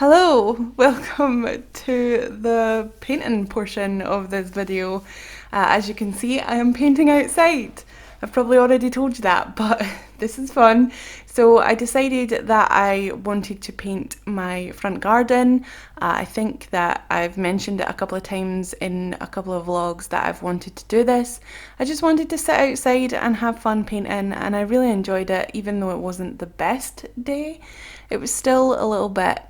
Hello, welcome to the painting portion of this video. As you can see, I am painting outside. I've probably already told you that, but this is fun. So I decided that I wanted to paint my front garden. I think that I've mentioned it a couple of times in a couple of vlogs that I've wanted to do this. I just wanted to sit outside and have fun painting, and I really enjoyed it, even though it wasn't the best day. It was still a little bit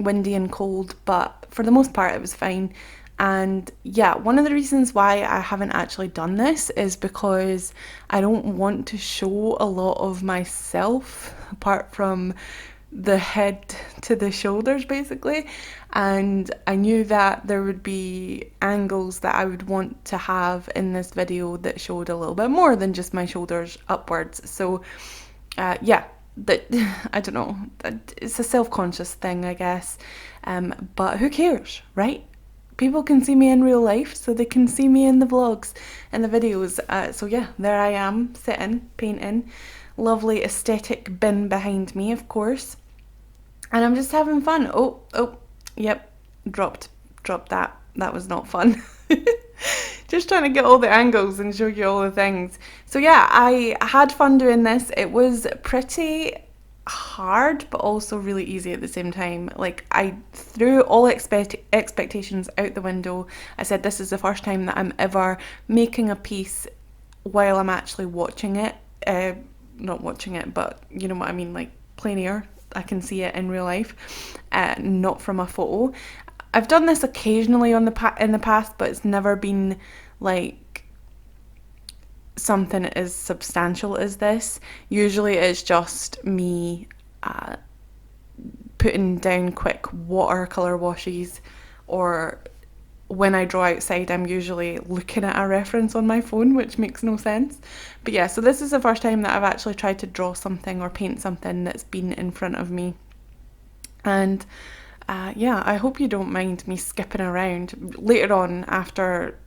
windy and cold, but for the most part it was fine. And yeah, one of the reasons why I haven't actually done this is because I don't want to show a lot of myself apart from the head to the shoulders basically, and I knew that there would be angles that I would want to have in this video that showed a little bit more than just my shoulders upwards. So yeah, that I don't know, it's a self-conscious thing, I guess, but who cares, right? People can see me in real life, so they can see me in the vlogs and the videos. So yeah, there I am, sitting, painting. Lovely aesthetic bin behind me, of course. And I'm just having fun. Oh, yep, dropped that. That was not fun. Just trying to get all the angles and show you all the things. So yeah, I had fun doing this. It was pretty hard, but also really easy at the same time. Like, I threw all expectations out the window. I said this is the first time that I'm ever making a piece while I'm actually watching it. Not watching it, but you know what I mean, like plein air. I can see it in real life, not from a photo. I've done this occasionally in the past, but it's never been like something as substantial as this. Usually it's just me putting down quick watercolour washes, or when I draw outside I'm usually looking at a reference on my phone, which makes no sense. But yeah, so this is the first time that I've actually tried to draw something or paint something that's been in front of me. And yeah, I hope you don't mind me skipping around. Later on, after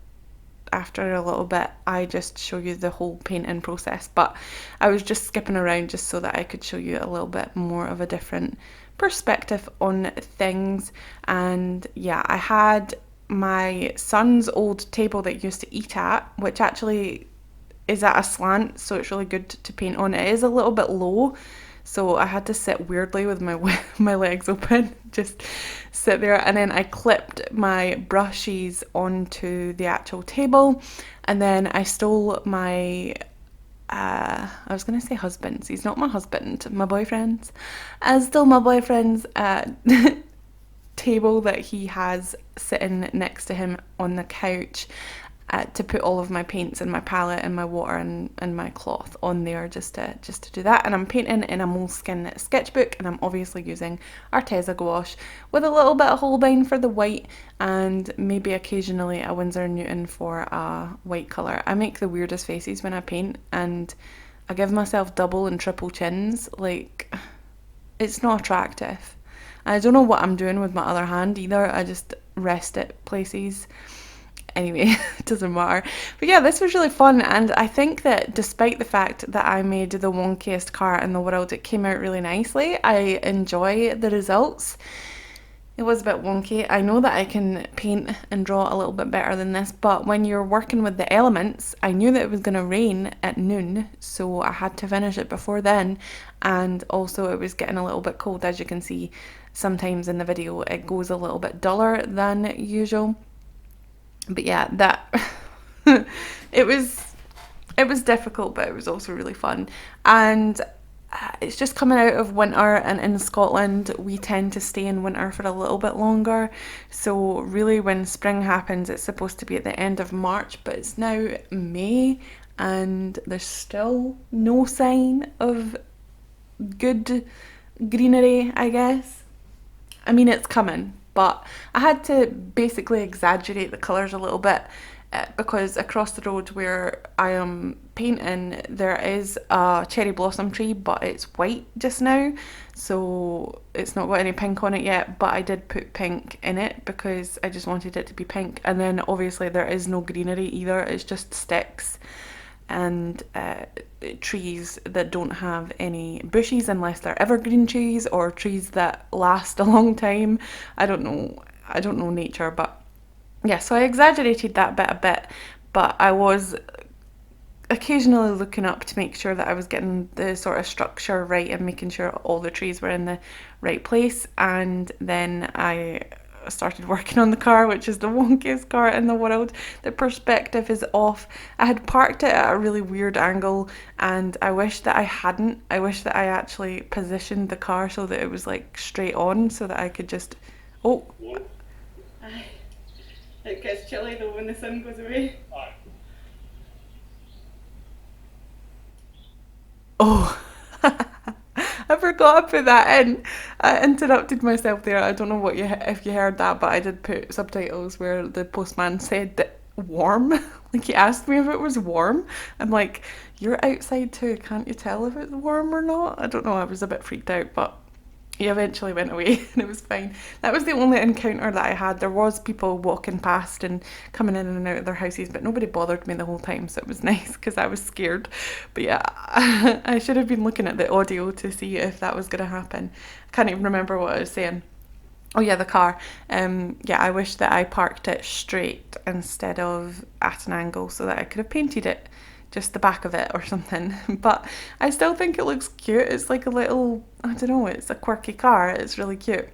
a little bit, I just show you the whole painting process, but I was just skipping around just so that I could show you a little bit more of a different perspective on things. And yeah, I had my son's old table that he used to eat at, which actually is at a slant, so it's really good to paint on. It is a little bit low, so I had to sit weirdly with my legs open, just sit there. And then I clipped my brushes onto the actual table, and then I stole my I was gonna say husband's, he's not my husband, my boyfriend's. I stole my boyfriend's table that he has sitting next to him on the couch, to put all of my paints and my palette and my water and my cloth on there, just to do that. And I'm painting in a moleskin sketchbook, and I'm obviously using Artist gouache with a little bit of Holbein for the white, and maybe occasionally a Winsor & Newton for a white colour. I make the weirdest faces when I paint, and I give myself double and triple chins. Like, it's not attractive. I don't know what I'm doing with my other hand either. I just rest it places. Anyway, it doesn't matter. But yeah, this was really fun, and I think that despite the fact that I made the wonkiest card in the world, it came out really nicely. I enjoy the results. It was a bit wonky. I know that I can paint and draw a little bit better than this, but when you're working with the elements, I knew that it was going to rain at noon, so I had to finish it before then. And also it was getting a little bit cold, as you can see. Sometimes in the video it goes a little bit duller than usual. But yeah, that it was difficult, but it was also really fun. And it's just coming out of winter, and in Scotland we tend to stay in winter for a little bit longer. So really, when spring happens, it's supposed to be at the end of March, but it's now May, and there's still no sign of good greenery, I guess. I mean, it's coming, but I had to basically exaggerate the colours a little bit, because across the road where I am painting there is a cherry blossom tree, but it's white just now, so it's not got any pink on it yet, but I did put pink in it because I just wanted it to be pink. And then obviously there is no greenery either, it's just sticks. and trees that don't have any bushes unless they're evergreen trees or trees that last a long time. I don't know nature, but yeah, so I exaggerated that bit a bit, but I was occasionally looking up to make sure that I was getting the sort of structure right and making sure all the trees were in the right place. And then I started working on the car, which is the wonkiest car in the world. The perspective is off. I had parked it at a really weird angle, and I wish that I hadn't. I wish that I actually positioned the car so that it was like straight on, so that I could just, oh, it gets chilly though when the sun goes away. Oh, I forgot to put that in. I interrupted myself there. I don't know if you heard that, but I did put subtitles where the postman said that warm. Like he asked me if it was warm. I'm like, you're outside too. Can't you tell if it's warm or not? I don't know. I was a bit freaked out, but he eventually went away and it was fine. That was the only encounter that I had. There was people walking past and coming in and out of their houses, but nobody bothered me the whole time, so it was nice because I was scared. But yeah, I should have been looking at the audio to see if that was going to happen. I can't even remember what I was saying. Oh yeah, the car. Yeah, I wish that I parked it straight instead of at an angle so that I could have painted it, just the back of it or something. But I still think it looks cute. It's like a little, I don't know, it's a quirky car. It's really cute.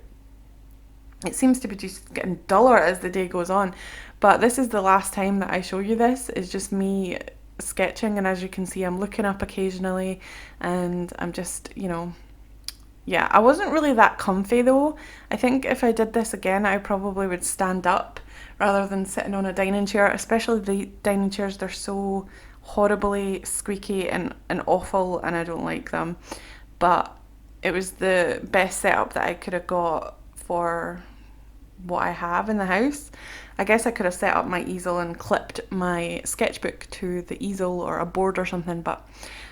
It seems to be just getting duller as the day goes on. But this is the last time that I show you this. It's just me sketching, and as you can see, I'm looking up occasionally and I'm just, yeah, I wasn't really that comfy though. I think if I did this again, I probably would stand up rather than sitting on a dining chair, especially the dining chairs. They're so horribly squeaky and awful, and I don't like them. But it was the best setup that I could have got for what I have in the house. I guess I could have set up my easel and clipped my sketchbook to the easel or a board or something, but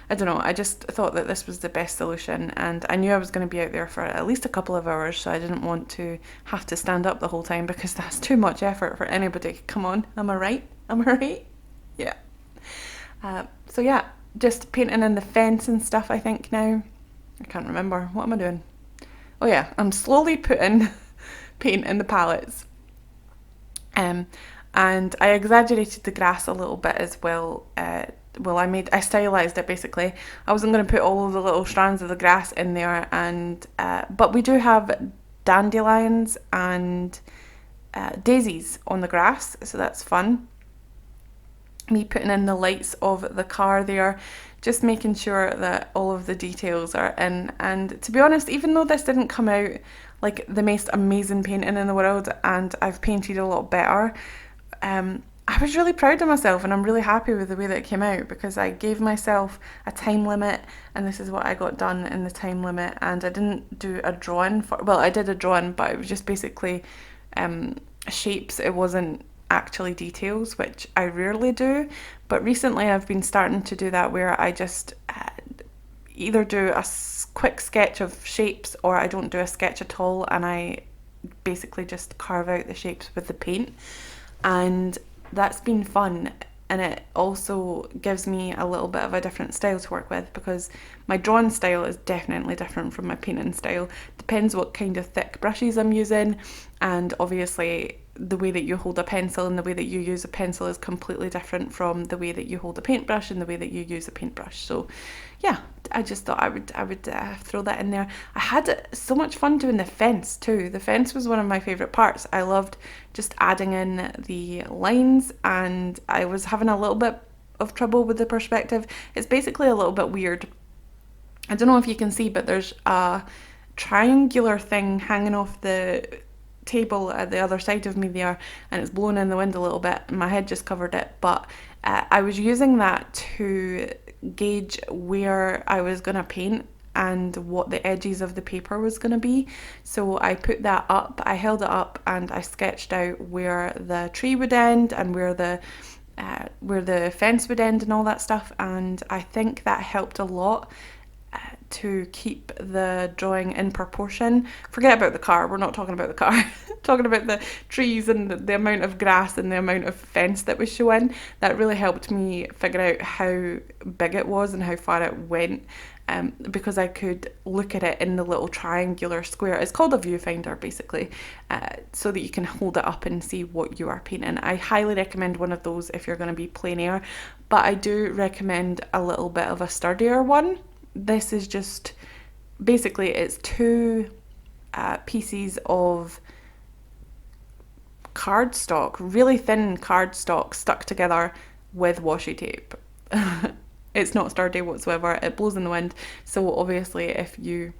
I don't know, I just thought that this was the best solution, and I knew I was going to be out there for at least a couple of hours, so I didn't want to have to stand up the whole time because that's too much effort for anybody. Come on, am I right? Am I right? Yeah. So yeah, just painting in the fence and stuff, I think now. I can't remember. What am I doing? Oh yeah, I'm slowly putting paint in the palettes. And I exaggerated the grass a little bit as well. I stylized it basically. I wasn't going to put all of the little strands of the grass in there, and but we do have dandelions and daisies on the grass, so that's fun. Me putting in the lights of the car there, just making sure that all of the details are in. And to be honest, even though this didn't come out like the most amazing painting in the world, and I've painted a lot better, I was really proud of myself, and I'm really happy with the way that it came out because I gave myself a time limit, and this is what I got done in the time limit. And I didn't do a drawing well, I did a drawing, but it was just basically shapes. It wasn't actually details, which I rarely do, but recently I've been starting to do that, where I just either do a quick sketch of shapes or I don't do a sketch at all, and I basically just carve out the shapes with the paint. And that's been fun, and it also gives me a little bit of a different style to work with, because my drawing style is definitely different from my painting style. Depends what kind of thick brushes I'm using, and obviously the way that you hold a pencil and the way that you use a pencil is completely different from the way that you hold a paintbrush and the way that you use a paintbrush. So yeah, I just thought I would throw that in there. I had so much fun doing the fence too. The fence was one of my favourite parts. I loved just adding in the lines, and I was having a little bit of trouble with the perspective. It's basically a little bit weird. I don't know if you can see, but there's a triangular thing hanging off the table at the other side of me there, and it's blowing in the wind a little bit. My head just covered it, but I was using that to gauge where I was going to paint and what the edges of the paper was going to be. So I put that up, I held it up, and I sketched out where the tree would end and where the fence would end and all that stuff, and I think that helped a lot. to keep the drawing in proportion. Forget about the car, we're not talking about the car. Talking about the trees and the amount of grass and the amount of fence that was showing. That really helped me figure out how big it was and how far it went, because I could look at it in the little triangular square. It's called a viewfinder basically, so that you can hold it up and see what you are painting. I highly recommend one of those if you're going to be plein air, but I do recommend a little bit of a sturdier one. This is just basically, it's two pieces of cardstock, really thin cardstock stuck together with washi tape. It's not sturdy whatsoever, it blows in the wind, so obviously if you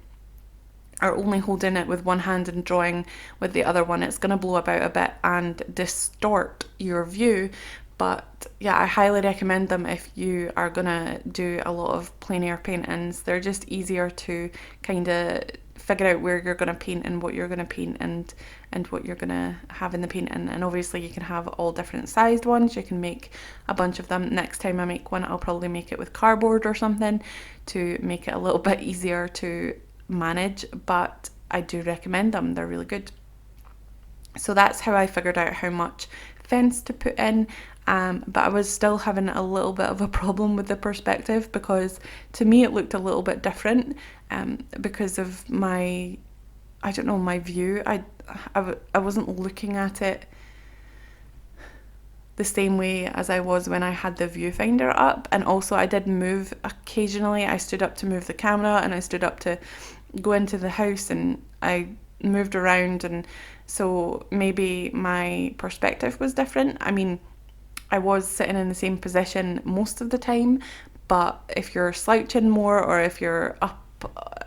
are only holding it with one hand and drawing with the other one, it's going to blow about a bit and distort your view. But yeah, I highly recommend them if you are going to do a lot of plein air paintings. They're just easier to kind of figure out where you're going to paint and what you're going to paint and what you're going to have in the painting. And obviously you can have all different sized ones. You can make a bunch of them. Next time I make one, I'll probably make it with cardboard or something to make it a little bit easier to manage, but I do recommend them. They're really good. So that's how I figured out how much fence to put in. But I was still having a little bit of a problem with the perspective, because to me it looked a little bit different, because of my, I don't know, my view. I wasn't looking at it the same way as I was when I had the viewfinder up. And also I did move occasionally. I stood up to move the camera and I stood up to go into the house and I moved around, and so maybe my perspective was different. I mean, I was sitting in the same position most of the time, but if you're slouching more or if you're up,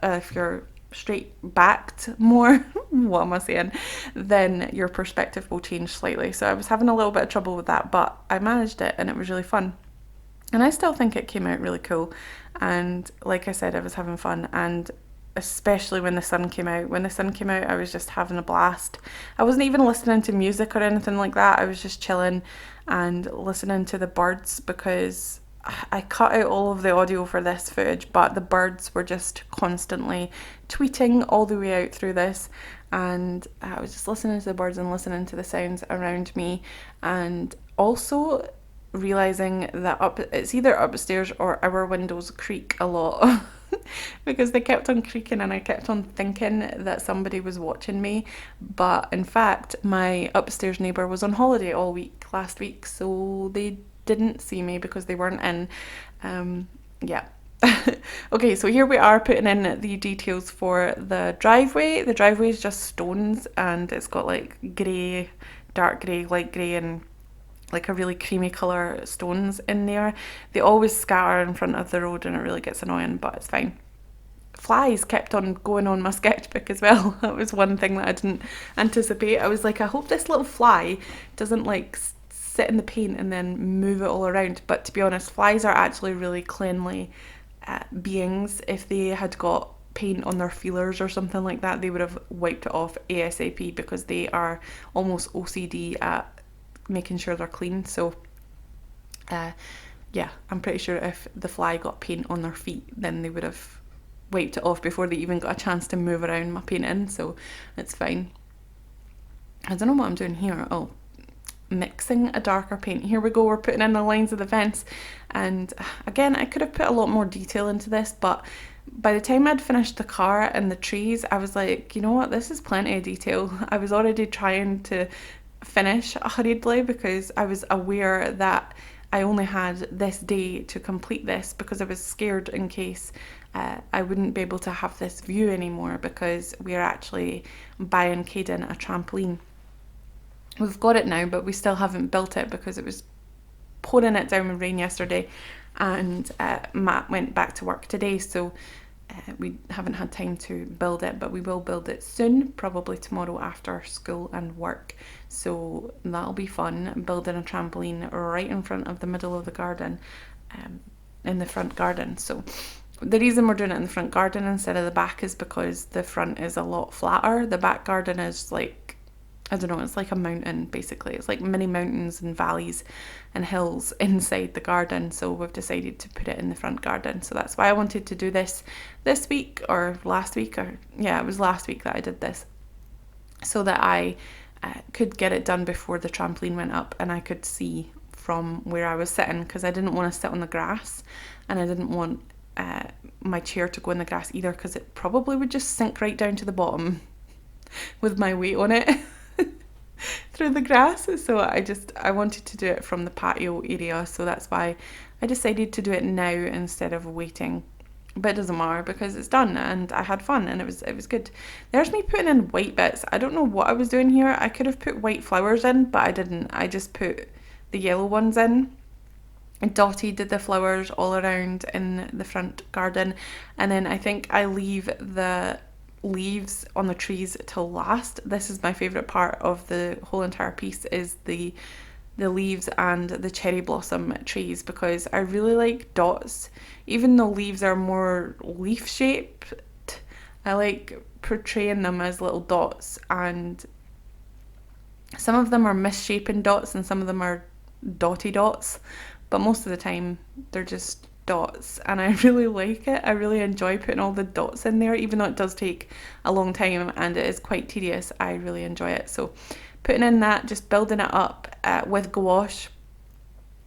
if you're straight backed more, what am I saying, then your perspective will change slightly. So I was having a little bit of trouble with that, but I managed it and it was really fun. And I still think it came out really cool. And like I said, I was having fun, and especially when the sun came out. When the sun came out, I was just having a blast. I wasn't even listening to music or anything like that. I was just chilling and listening to the birds, because I cut out all of the audio for this footage, but the birds were just constantly tweeting all the way out through this, and I was just listening to the birds and listening to the sounds around me, and also realising that it's either upstairs or our windows creak a lot. Because they kept on creaking and I kept on thinking that somebody was watching me, but in fact my upstairs neighbour was on holiday all week last week, so they didn't see me because they weren't in. Yeah. Okay, so here we are putting in the details for the driveway. The driveway is just stones and it's got like grey, dark grey, light grey and like a really creamy colour stones in there. They always scatter in front of the road and it really gets annoying, but it's fine. Flies kept on going on my sketchbook as well. That was one thing that I didn't anticipate. I was like, I hope this little fly doesn't like sit in the paint and then move it all around. But to be honest, flies are actually really cleanly beings. If they had got paint on their feelers or something like that, they would have wiped it off ASAP, because they are almost OCD at making sure they're clean. So yeah, I'm pretty sure if the fly got paint on their feet, then they would have wiped it off before they even got a chance to move around my painting, so it's fine. I don't know what I'm doing here. Oh, mixing a darker paint. Here we go, we're putting in the lines of the fence, and again, I could have put a lot more detail into this, but by the time I'd finished the car and the trees, I was like, you know what, this is plenty of detail. I was already trying to finish hurriedly because I was aware that I only had this day to complete this, because I was scared in case I wouldn't be able to have this view anymore, because we're actually buying Caden a trampoline. We've got it now, but we still haven't built it because it was pouring it down with rain yesterday, and Matt went back to work today, so we haven't had time to build it, but we will build it soon, probably tomorrow after school and work. So that'll be fun, building a trampoline right in front of the middle of the garden, in the front garden. So the reason we're doing it in the front garden instead of the back is because the front is a lot flatter. The back garden is like I don't know, it's like a mountain basically. It's like mini mountains and valleys and hills inside the garden. So we've decided to put it in the front garden. So that's why I wanted to do this week or last week, or yeah, it was last week that I did this, so that I could get it done before the trampoline went up and I could see from where I was sitting, because I didn't want to sit on the grass and I didn't want my chair to go in the grass either, because it probably would just sink right down to the bottom with my weight on it. Through the grass. So I wanted to do it from the patio area, so that's why I decided to do it now instead of waiting. But it doesn't matter because it's done and I had fun and it was good. There's me putting in white bits. I don't know what I was doing here. I could have put white flowers in, but I didn't. I just put the yellow ones in. And Dottie did the flowers all around in the front garden, and then I think I leave the leaves on the trees till last. This is my favourite part of the whole entire piece, is the leaves and the cherry blossom trees, because I really like dots. Even though leaves are more leaf shaped, I like portraying them as little dots, and some of them are misshapen dots and some of them are dotty dots, but most of the time they're just dots, and I really like it. I really enjoy putting all the dots in there, even though it does take a long time and it is quite tedious. I really enjoy it. So putting in that, just building it up with gouache.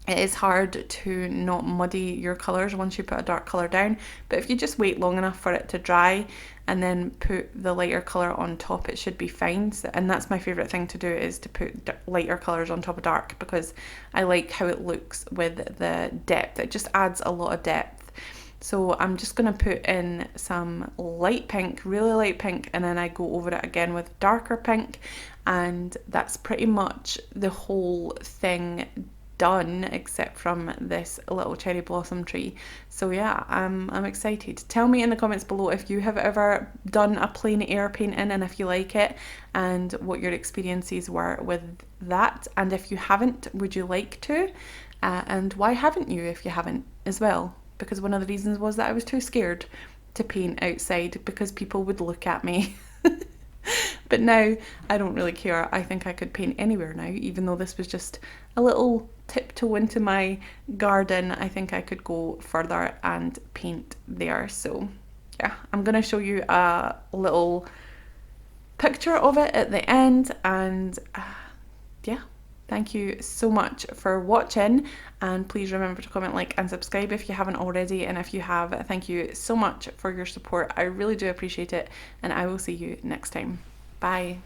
It is hard to not muddy your colours once you put a dark colour down, but if you just wait long enough for it to dry and then put the lighter colour on top, it should be fine. And that's my favourite thing to do, is to put lighter colours on top of dark, because I like how it looks with the depth. It just adds a lot of depth. So I'm just going to put in some light pink, really light pink, and then I go over it again with darker pink, and that's pretty much the whole thing done, except from this little cherry blossom tree. So yeah, I'm excited. Tell me in the comments below if you have ever done a plein air painting and if you like it, and what your experiences were with that. And if you haven't, would you like to? And why haven't you if you haven't as well? Because one of the reasons was that I was too scared to paint outside because people would look at me. But now I don't really care. I think I could paint anywhere now, even though this was just a little tiptoe into my garden. I think I could go further and paint there. So yeah, I'm going to show you a little picture of it at the end, and yeah. Thank you so much for watching, and please remember to comment, like and subscribe if you haven't already, and if you have, thank you so much for your support. I really do appreciate it, and I will see you next time. Bye.